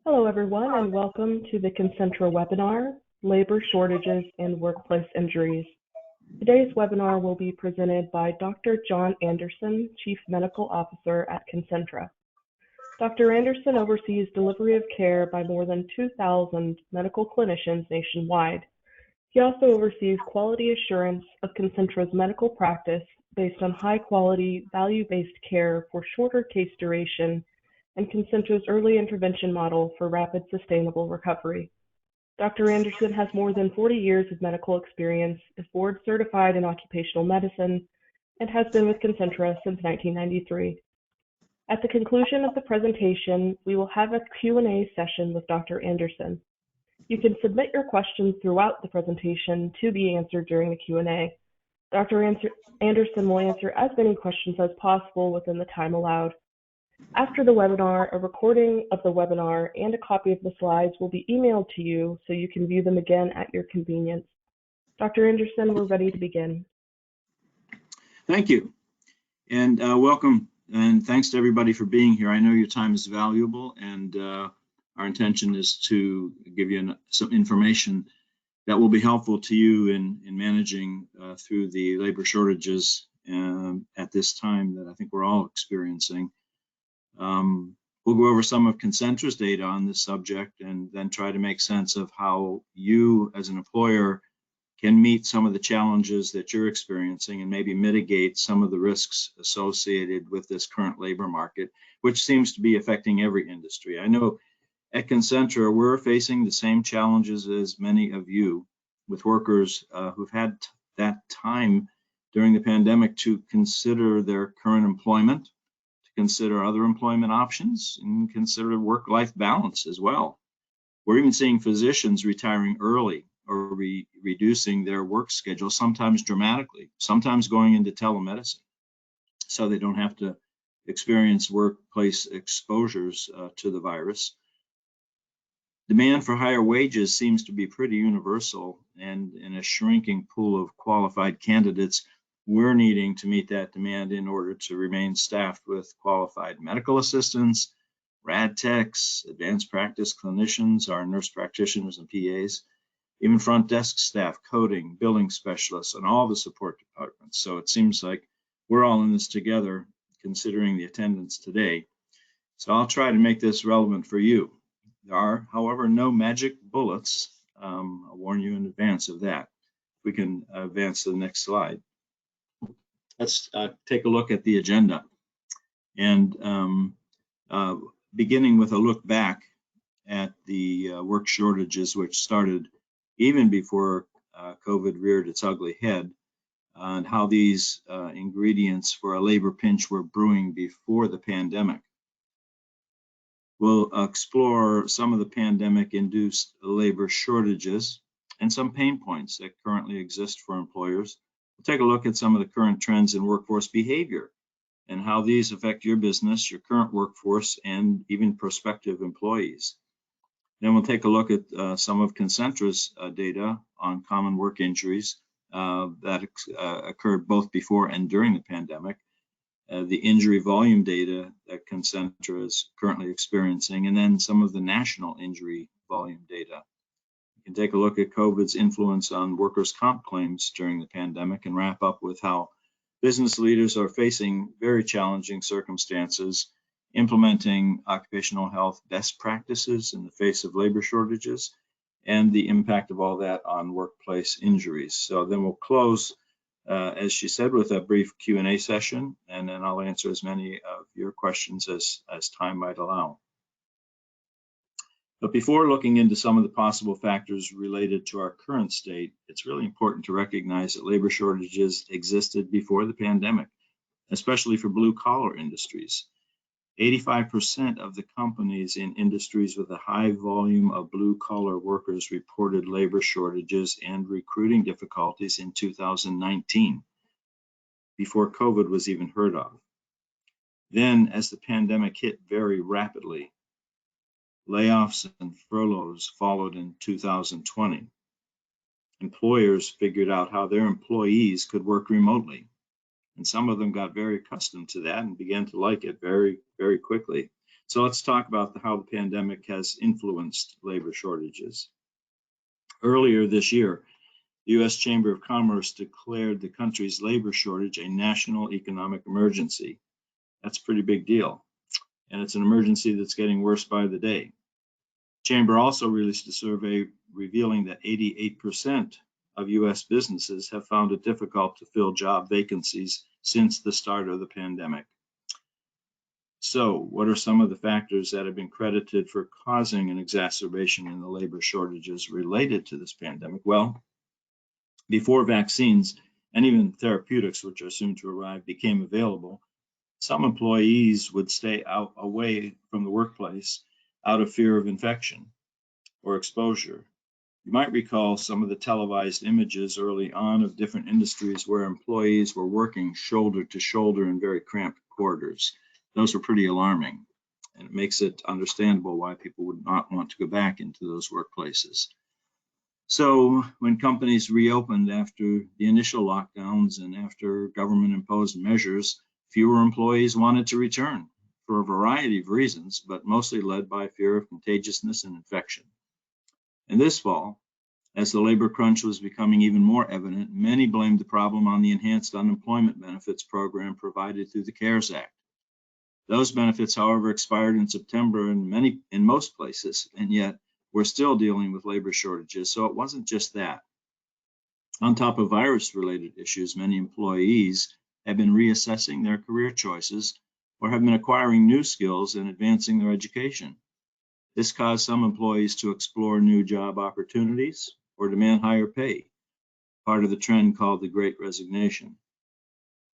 Hello, everyone, and welcome to the Concentra webinar, Labor Shortages and Workplace Injuries. Today's webinar will be presented by Dr. John Anderson, Chief Medical Officer at Concentra. Dr. Anderson oversees delivery of care by more than 2,000 medical clinicians nationwide. He also oversees quality assurance of Concentra's medical practice based on high-quality, value-based care for shorter case duration and Concentra's early intervention model for rapid, sustainable recovery. Dr. Anderson has more than 40 years of medical experience, is board certified in occupational medicine, and has been with Concentra since 1993. At the conclusion of the presentation, we will have a Q&A session with Dr. Anderson. You can submit your questions throughout the presentation to be answered during the Q&A. Dr. Anderson will answer as many questions as possible within the time allowed. After the webinar, a recording of the webinar and a copy of the slides will be emailed to you so you can view them again at your convenience. Dr. Anderson, we're ready to begin. Thank you, and welcome, and thanks to everybody for being here. I know your time is valuable, and our intention is to give you some information that will be helpful to you in managing through the labor shortages at this time that I think we're all experiencing. We'll go over some of Concentra's data on this subject and then try to make sense of how you as an employer can meet some of the challenges that you're experiencing and maybe mitigate some of the risks associated with this current labor market, which seems to be affecting every industry. I know at Concentra, we're facing the same challenges as many of you with workers who've had that time during the pandemic to consider their current employment, consider other employment options, and consider work-life balance as well. We're even seeing physicians retiring early or reducing their work schedule, sometimes dramatically, sometimes going into telemedicine, so they don't have to experience workplace exposures to the virus. Demand for higher wages seems to be pretty universal, and in a shrinking pool of qualified candidates, we're needing to meet that demand in order to remain staffed with qualified medical assistants, rad techs, advanced practice clinicians, our nurse practitioners and PAs, even front desk staff, coding, billing specialists, and all the support departments. So it seems like we're all in this together, considering the attendance today. So I'll try to make this relevant for you. There are, however, no magic bullets. I'll warn you in advance of that. We can advance to the next slide. Let's take a look at the agenda, and beginning with a look back at the work shortages, which started even before COVID reared its ugly head, and how these ingredients for a labor pinch were brewing before the pandemic. We'll explore some of the pandemic-induced labor shortages and some pain points that currently exist for employers. We'll take a look at some of the current trends in workforce behavior and how these affect your business, your current workforce, and even prospective employees. Then we'll take a look at some of Concentra's data on common work injuries that occurred both before and during the pandemic, the injury volume data that Concentra is currently experiencing, and then some of the national injury volume data. You can take a look at COVID's influence on workers' comp claims during the pandemic and wrap up with how business leaders are facing very challenging circumstances, implementing occupational health best practices in the face of labor shortages, and the impact of all that on workplace injuries. So then we'll close, as she said, with a brief Q&A session, and then I'll answer as many of your questions as time might allow. But before looking into some of the possible factors related to our current state, it's really important to recognize that labor shortages existed before the pandemic, especially for blue-collar industries. 85% of the companies in industries with a high volume of blue-collar workers reported labor shortages and recruiting difficulties in 2019, before COVID was even heard of. Then, as the pandemic hit very rapidly, layoffs and furloughs followed in 2020. Employers figured out how their employees could work remotely, and some of them got very accustomed to that and began to like it very, very quickly. So let's talk about how the pandemic has influenced labor shortages. Earlier this year, the U.S. Chamber of Commerce declared the country's labor shortage a national economic emergency. That's a pretty big deal, and it's an emergency that's getting worse by the day. Chamber also released a survey revealing that 88% of U.S. businesses have found it difficult to fill job vacancies since the start of the pandemic. So, what are some of the factors that have been credited for causing an exacerbation in the labor shortages related to this pandemic? Well, before vaccines and even therapeutics, which are soon to arrive, became available, some employees would stay away from the workplace out of fear of infection or exposure. You might recall some of the televised images early on of different industries where employees were working shoulder to shoulder in very cramped quarters. Those were pretty alarming, and it makes it understandable why people would not want to go back into those workplaces. So when companies reopened after the initial lockdowns and after government-imposed measures, fewer employees wanted to return for a variety of reasons, but mostly led by fear of contagiousness and infection. And this fall, as the labor crunch was becoming even more evident, many blamed the problem on the enhanced unemployment benefits program provided through the CARES Act. Those benefits, however, expired in September in most places, and yet we're still dealing with labor shortages, so it wasn't just that. On top of virus-related issues, many employees have been reassessing their career choices or have been acquiring new skills and advancing their education. This caused some employees to explore new job opportunities or demand higher pay, part of the trend called the Great Resignation.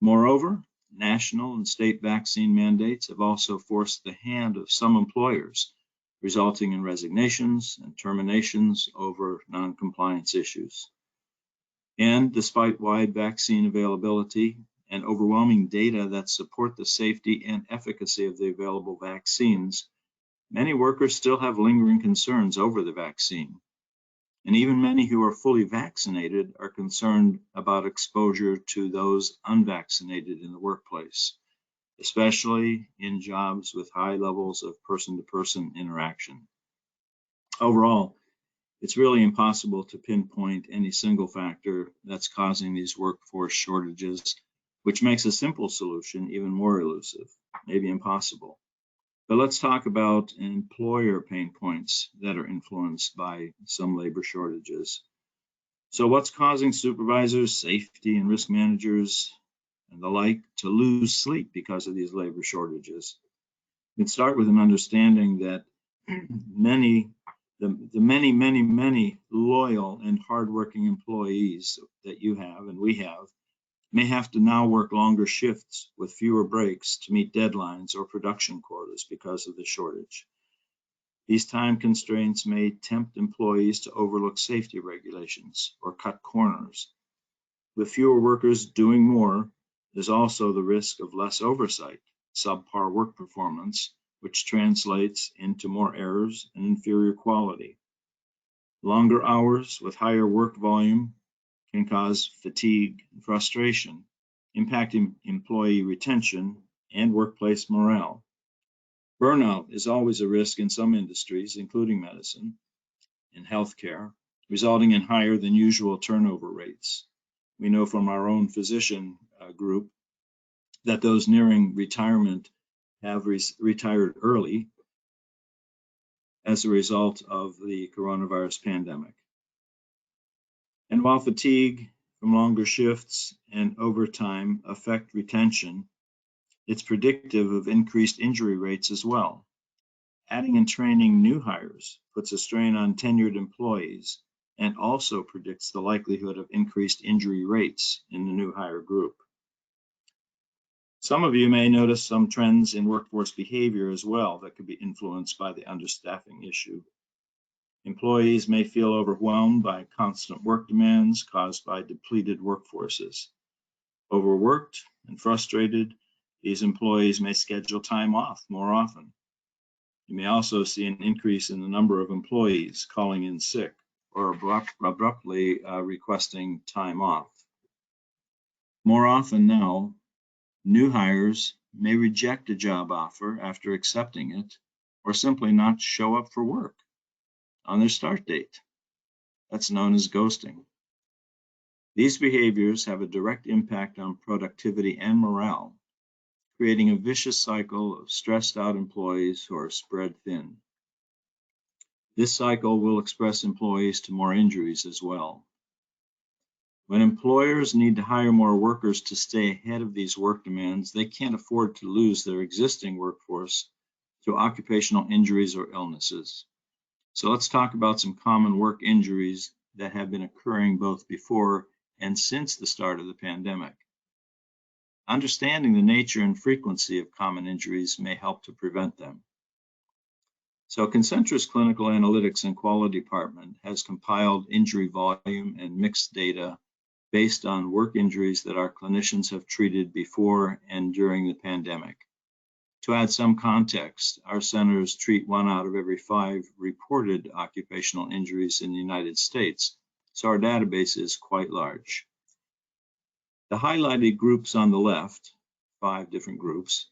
Moreover, national and state vaccine mandates have also forced the hand of some employers, resulting in resignations and terminations over non-compliance issues. And despite wide vaccine availability and overwhelming data that support the safety and efficacy of the available vaccines, many workers still have lingering concerns over the vaccine. And even many who are fully vaccinated are concerned about exposure to those unvaccinated in the workplace, especially in jobs with high levels of person-to-person interaction. Overall, it's really impossible to pinpoint any single factor that's causing these workforce shortages, which makes a simple solution even more elusive, maybe impossible. But let's talk about employer pain points that are influenced by some labor shortages. So what's causing supervisors, safety and risk managers, and the like to lose sleep because of these labor shortages? We can start with an understanding that many loyal and hardworking employees that you have and we have may have to now work longer shifts with fewer breaks to meet deadlines or production quotas because of the shortage. These time constraints may tempt employees to overlook safety regulations or cut corners. With fewer workers doing more, there's also the risk of less oversight, subpar work performance, which translates into more errors and inferior quality. Longer hours with higher work volume can cause fatigue and frustration, impacting employee retention and workplace morale. Burnout is always a risk in some industries, including medicine and healthcare, resulting in higher than usual turnover rates. We know from our own physician group that those nearing retirement have retired early as a result of the coronavirus pandemic. And while fatigue from longer shifts and overtime affect retention, it's predictive of increased injury rates as well. Adding and training new hires puts a strain on tenured employees and also predicts the likelihood of increased injury rates in the new hire group. Some of you may notice some trends in workforce behavior as well that could be influenced by the understaffing issue. Employees may feel overwhelmed by constant work demands caused by depleted workforces. Overworked and frustrated, these employees may schedule time off more often. You may also see an increase in the number of employees calling in sick or abruptly requesting time off. More often now, new hires may reject a job offer after accepting it or simply not show up for work on their start date. That's known as ghosting. These behaviors have a direct impact on productivity and morale, creating a vicious cycle of stressed out employees who are spread thin. This cycle will express employees to more injuries as well. When employers need to hire more workers to stay ahead of these work demands, they can't afford to lose their existing workforce to occupational injuries or illnesses. So let's talk about some common work injuries that have been occurring both before and since the start of the pandemic. Understanding the nature and frequency of common injuries may help to prevent them. So Concentra's Clinical Analytics and Quality Department has compiled injury volume and mixed data based on work injuries that our clinicians have treated before and during the pandemic. To add some context, our centers treat 1 out of every 5 reported occupational injuries in the United States, so our database is quite large. The highlighted groups on the left, 5 different groups,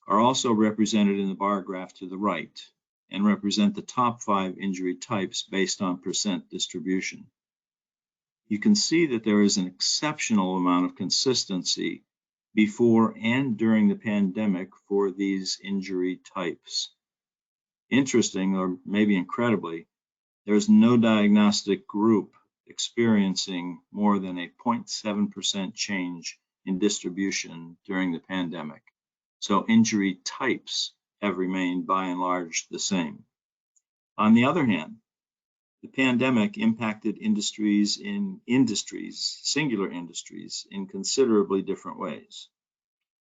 are also represented in the bar graph to the right and represent the top 5 injury types based on percent distribution. You can see that there is an exceptional amount of consistency before and during the pandemic for these injury types. Interesting, or maybe incredibly, there's no diagnostic group experiencing more than a 0.7% change in distribution during the pandemic. So injury types have remained by and large the same. On the other hand, the pandemic impacted singular industries, in considerably different ways.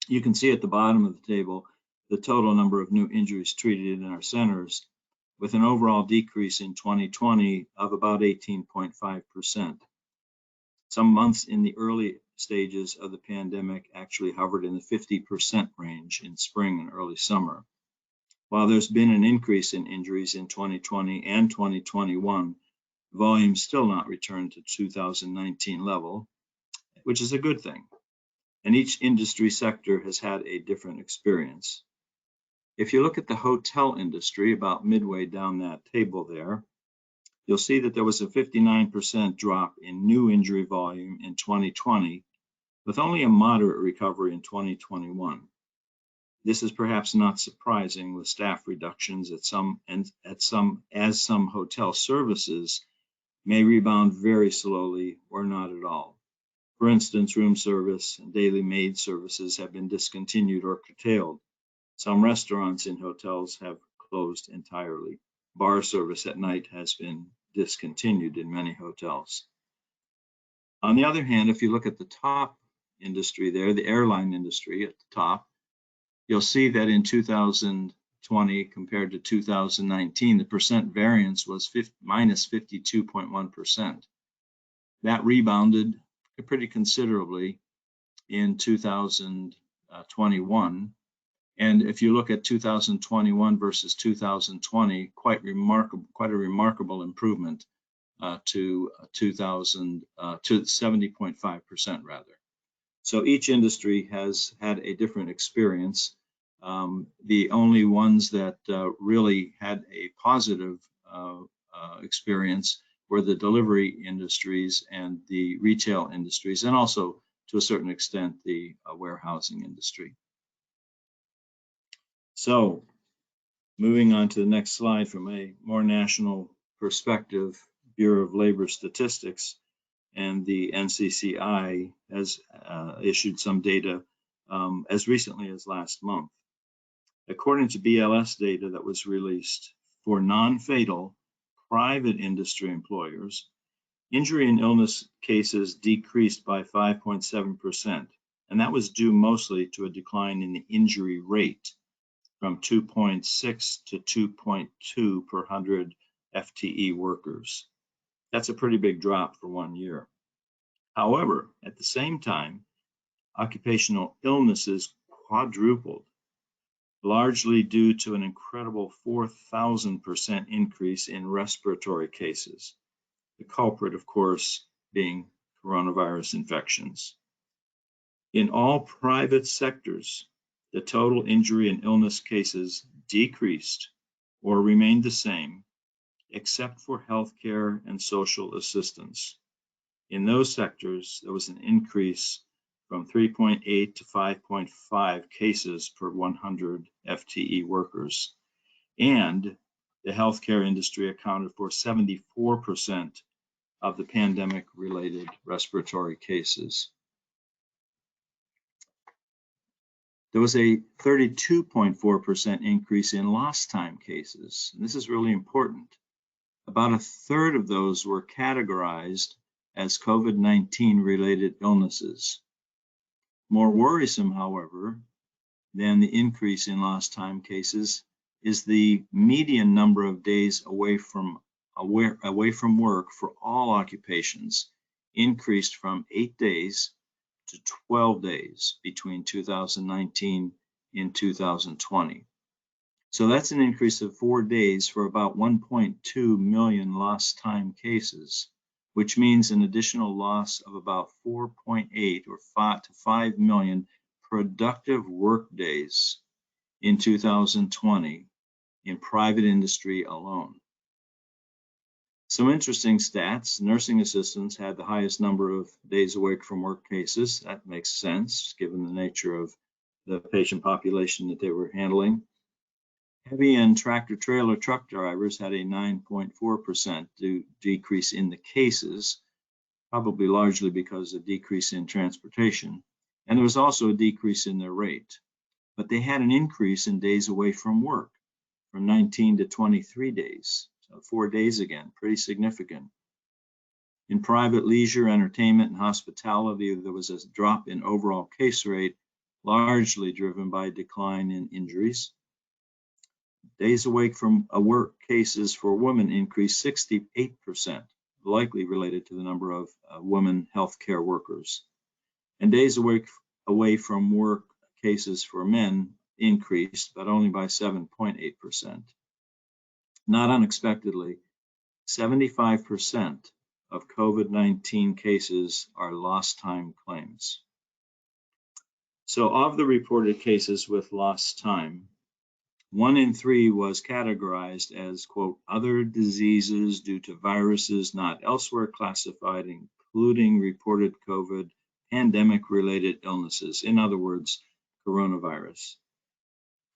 You can see at the bottom of the table the total number of new injuries treated in our centers, with an overall decrease in 2020 of about 18.5%. Some months in the early stages of the pandemic actually hovered in the 50% range in spring and early summer. While there's been an increase in injuries in 2020 and 2021, volumes still not returned to 2019 level, which is a good thing. And each industry sector has had a different experience. If you look at the hotel industry, about midway down that table there, you'll see that there was a 59% drop in new injury volume in 2020, with only a moderate recovery in 2021. This is perhaps not surprising with staff reductions as some hotel services may rebound very slowly or not at all. For instance, room service and daily maid services have been discontinued or curtailed. Some restaurants in hotels have closed entirely. Bar service at night has been discontinued in many hotels. On the other hand, if you look at the top industry there, the airline industry at the top, you'll see that in 2020 compared to 2019, the percent variance was minus 52.1%. That rebounded pretty considerably in 2021. And if you look at 2021 versus 2020, quite a remarkable improvement to 70.5% rather. So each industry has had a different experience. The only ones that really had a positive experience were the delivery industries and the retail industries, and also to a certain extent the warehousing industry. So moving on to the next slide, from a more national perspective, Bureau of Labor Statistics and the NCCI has issued some data as recently as last month. According to BLS data that was released for non-fatal private industry employers, injury and illness cases decreased by 5.7%, and that was due mostly to a decline in the injury rate from 2.6 to 2.2 per 100 FTE workers. That's a pretty big drop for 1 year. However, at the same time, occupational illnesses quadrupled, largely due to an incredible 4,000% increase in respiratory cases. The culprit, of course, being coronavirus infections. In all private sectors, the total injury and illness cases decreased or remained the same, except for healthcare and social assistance. In those sectors, there was an increase from 3.8 to 5.5 cases per 100 FTE workers. And the healthcare industry accounted for 74% of the pandemic-related respiratory cases. There was a 32.4% increase in lost time cases. And this is really important. About a third of those were categorized as COVID-19 related illnesses. More worrisome, however, than the increase in lost time cases is the median number of days away from work for all occupations increased from 8 days to 12 days between 2019 and 2020. So that's an increase of 4 days for about 1.2 million lost time cases, which means an additional loss of about 4.8 or 5 to 5 million productive work days in 2020 in private industry alone. Some interesting stats: nursing assistants had the highest number of days awake from work cases. That makes sense given the nature of the patient population that they were handling. Heavy and tractor trailer truck drivers had a 9.4% decrease in the cases, probably largely because of decrease in transportation. And there was also a decrease in their rate. But they had an increase in days away from work from 19 to 23 days. So 4 days again, pretty significant. In private leisure, entertainment, and hospitality, there was a drop in overall case rate, largely driven by a decline in injuries. Days awake from work cases for women increased 68%, likely related to the number of women healthcare workers. And days away from work cases for men increased, but only by 7.8%. Not unexpectedly, 75% of COVID-19 cases are lost time claims. So of the reported cases with lost time, 1 in 3 was categorized as, quote, other diseases due to viruses not elsewhere classified, including reported COVID pandemic-related illnesses. In other words, coronavirus.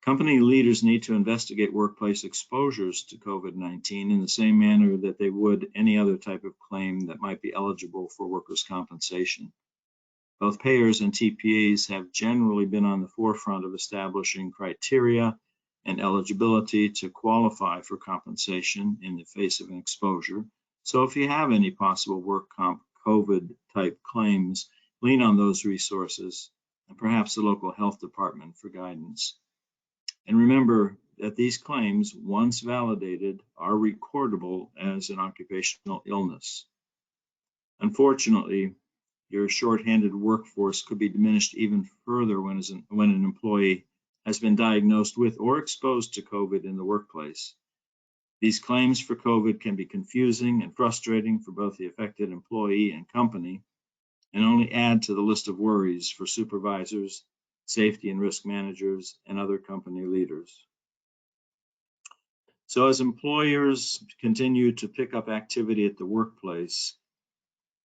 Company leaders need to investigate workplace exposures to COVID-19 in the same manner that they would any other type of claim that might be eligible for workers' compensation. Both payers and TPAs have generally been on the forefront of establishing criteria and eligibility to qualify for compensation in the face of an exposure. So if you have any possible work comp COVID type claims, lean on those resources and perhaps the local health department for guidance. And remember that these claims, once validated, are recordable as an occupational illness. Unfortunately, your shorthanded workforce could be diminished even further when an employee has been diagnosed with or exposed to COVID in the workplace. These claims for COVID can be confusing and frustrating for both the affected employee and company, and only add to the list of worries for supervisors, safety and risk managers, and other company leaders. So as employers continue to pick up activity at the workplace,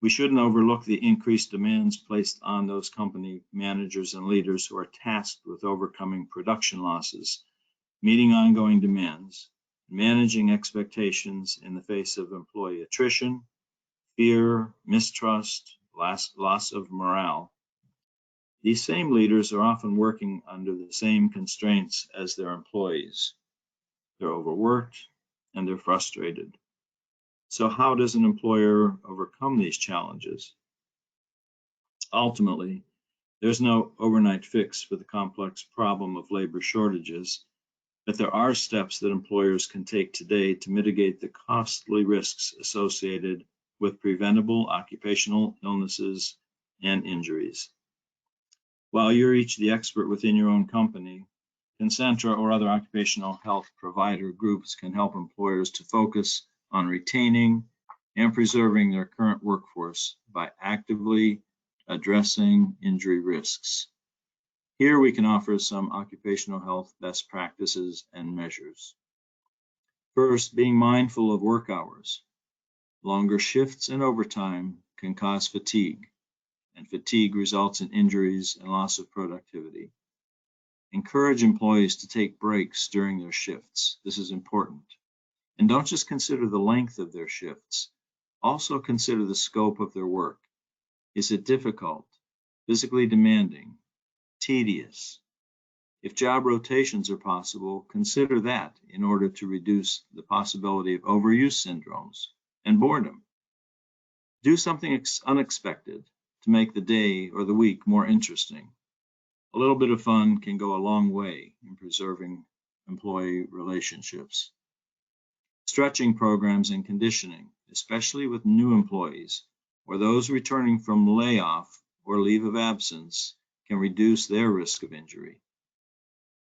we shouldn't overlook the increased demands placed on those company managers and leaders who are tasked with overcoming production losses, meeting ongoing demands, managing expectations in the face of employee attrition, fear, mistrust, loss of morale. These same leaders are often working under the same constraints as their employees. They're overworked and they're frustrated. So how does an employer overcome these challenges? Ultimately, there's no overnight fix for the complex problem of labor shortages, but there are steps that employers can take today to mitigate the costly risks associated with preventable occupational illnesses and injuries. While you're each the expert within your own company, Concentra or other occupational health provider groups can help employers to focus on retaining and preserving their current workforce by actively addressing injury risks. Here we can offer some occupational health best practices and measures. First, being mindful of work hours. Longer shifts and overtime can cause fatigue, and fatigue results in injuries and loss of productivity. Encourage employees to take breaks during their shifts. This is important. And don't just consider the length of their shifts. Also consider the scope of their work. Is it difficult, physically demanding, tedious? If job rotations are possible, consider that in order to reduce the possibility of overuse syndromes and boredom. Do something unexpected to make the day or the week more interesting. A little bit of fun can go a long way in preserving employee relationships. Stretching programs and conditioning, especially with new employees or those returning from layoff or leave of absence, can reduce their risk of injury.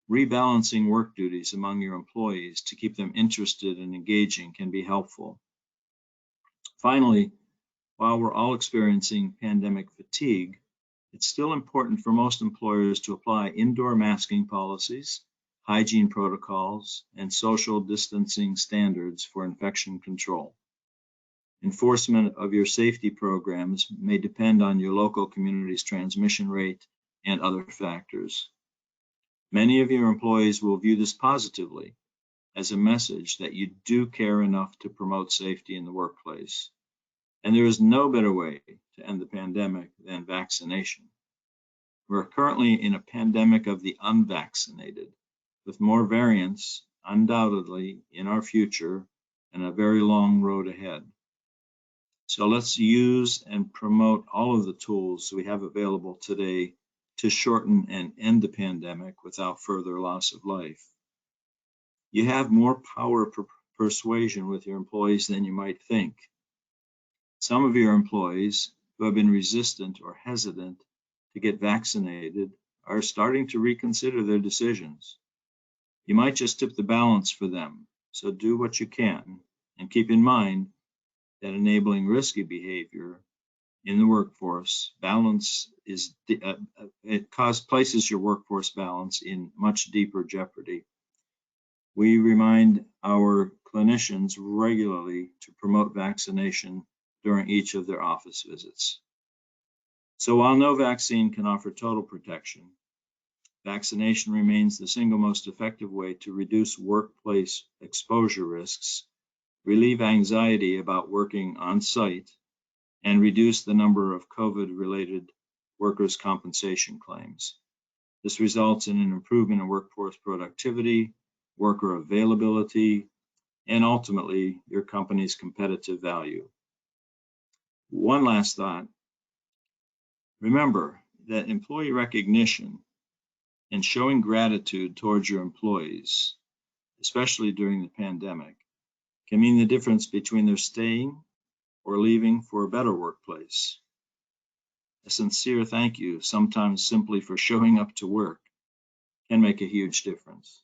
Rebalancing work duties among your employees to keep them interested and engaging can be helpful. Finally, while we're all experiencing pandemic fatigue, it's still important for most employers to apply indoor masking policies, hygiene protocols, and social distancing standards for infection control. Enforcement of your safety programs may depend on your local community's transmission rate and other factors. Many of your employees will view this positively as a message that you do care enough to promote safety in the workplace. And there is no better way to end the pandemic than vaccination. We're currently in a pandemic of the unvaccinated, with more variants undoubtedly in our future and a very long road ahead. So let's use and promote all of the tools we have available today to shorten and end the pandemic without further loss of life. You have more power of persuasion with your employees than you might think. Some of your employees who have been resistant or hesitant to get vaccinated are starting to reconsider their decisions. You might just tip the balance for them, so do what you can and keep in mind that enabling risky behavior in the workforce places your workforce balance in much deeper jeopardy. We remind our clinicians regularly to promote vaccination during each of their office visits. So while no vaccine can offer total protection, vaccination remains the single most effective way to reduce workplace exposure risks, relieve anxiety about working on site, and reduce the number of COVID-related workers' compensation claims. This results in an improvement in workforce productivity, worker availability, and ultimately your company's competitive value. One last thought. Remember that employee recognition and showing gratitude towards your employees, especially during the pandemic, can mean the difference between their staying or leaving for a better workplace. A sincere thank you, sometimes simply for showing up to work, can make a huge difference.